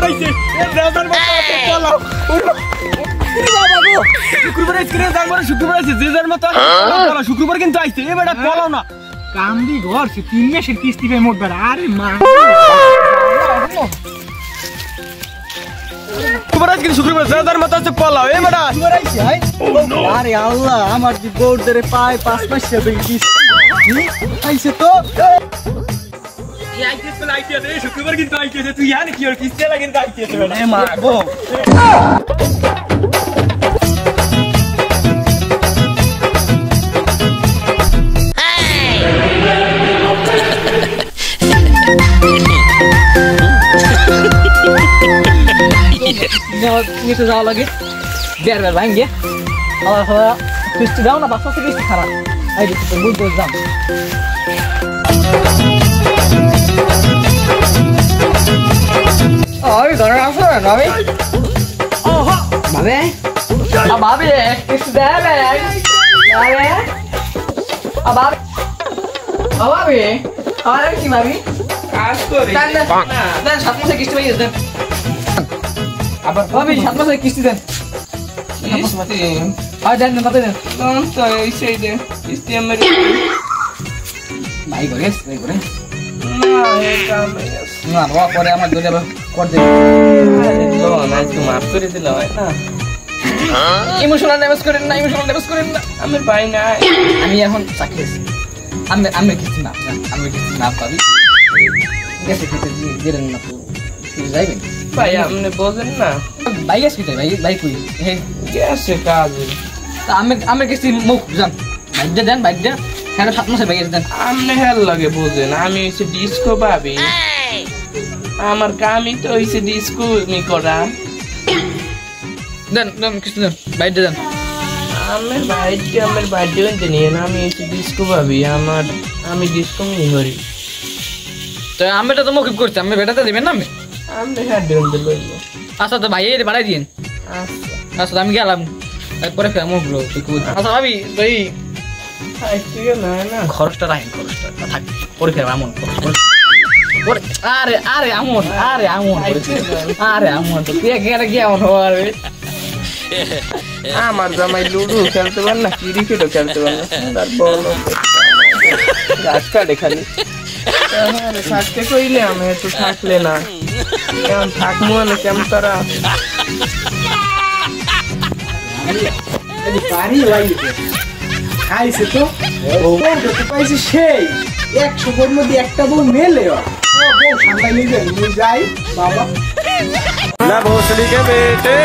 আইছে a result মতো পলাও শুক্রবার স্ক্রিনে যাবার শুক্রবার আছে যে যার মতো পলাও শুক্রবার কিন্তু আইছে এ বেটা পলাও না কামদি ঘর সে 3 মাসের কিস্তি পে মোট বেড়া আরে মা শুক্রবার যে যার মতো আছে পলাও এ বেটা শুক্রবার আইছে হাই আরে আল্লাহ আমার দি বোর্ড ধরে পায় 5 মাস হবে কিস্তি আইছে তো শুক্রবার কিন্তু আইতেছে তুই জানি কি ওর কিস্তি লাগে কিন্তু আইতেছে বেটা এ মা গো নিতে যাওয়া লাগে বের বের ভাঙ্গে কিস্তি দাও না বাচ্চা কিস্তি খারাপ এই তো বুঝতে যাম ওই ঘরে আসো না ভাবি ভাবে ভাবি কিস্তি দেবে ভাবে ভাবি ভাবি আর কি ভাবি কাজ করি না 7 মাসের কিস্তি পাইয়ে দেন আবার ভাবি 7 মাসের কিস্তি দেন আর দেন কত দেন তো এই সেই দে কিস্তি আমার ভাই করে না এই কাম না বাবা পরে আমার দলে কর দে লোন আজকে মাফ করে দিল হয় না ইমোশনাল ড্যামেজ করেন না আমার ভাই না আমি এখন চাকরি আছি আমি কিস্তি না পাবি গেছে কিস্তি দিলেন না তো যাইবেন ভাই আপনি বোঝেন না ভাই গেছে ভাই কই গেছে কাজে তা আমি কিস্তি মুখ যান ভাই দেন হ্যাঁ 7 মাসের ভাই দেন আপনি হেল লাগে বোঝেন আমি হচ্ছে ডিস্কো পাবি আমার কামই তো হইছে ডিস্কো নি করা দেন কিস্তি দেন ভাই দেন আমার বাড়িতে হইতে নিয়ে না আমি হচ্ছে ডিস্কো পাবি আমি ডিস্কো মি করি তো আমি তো মৌখিক করছি আমি বেটাতে দিবেন না আপনি হ্যাঁ দেন দিল আচ্ছা তো ভাই এর বাড়াই দিন আচ্ছা আচ্ছা আমি গেলাম একবারে ফেমো ব্রো আচ্ছা ভাবি ভাই ঠিক না না খরচটা রাখেন থাক পরীক্ষা এমন আরে আমন তো কে এমন হবে আমার জামাই লুডু খেলতে পার না ক্রিকেটও খেলতে পার না তার বল গাছ কাটে খালি থাকতে কইলে আমি তো থাকলে না কেমন থাকবো না কেমন তারা পারি লাগিতে খাইছে তো পাইছে সেই 100 এর মধ্যে একটা বউ মেলে বউ সামলাই নিয়ে যাই বাবা ना भोसड़ी के बेटे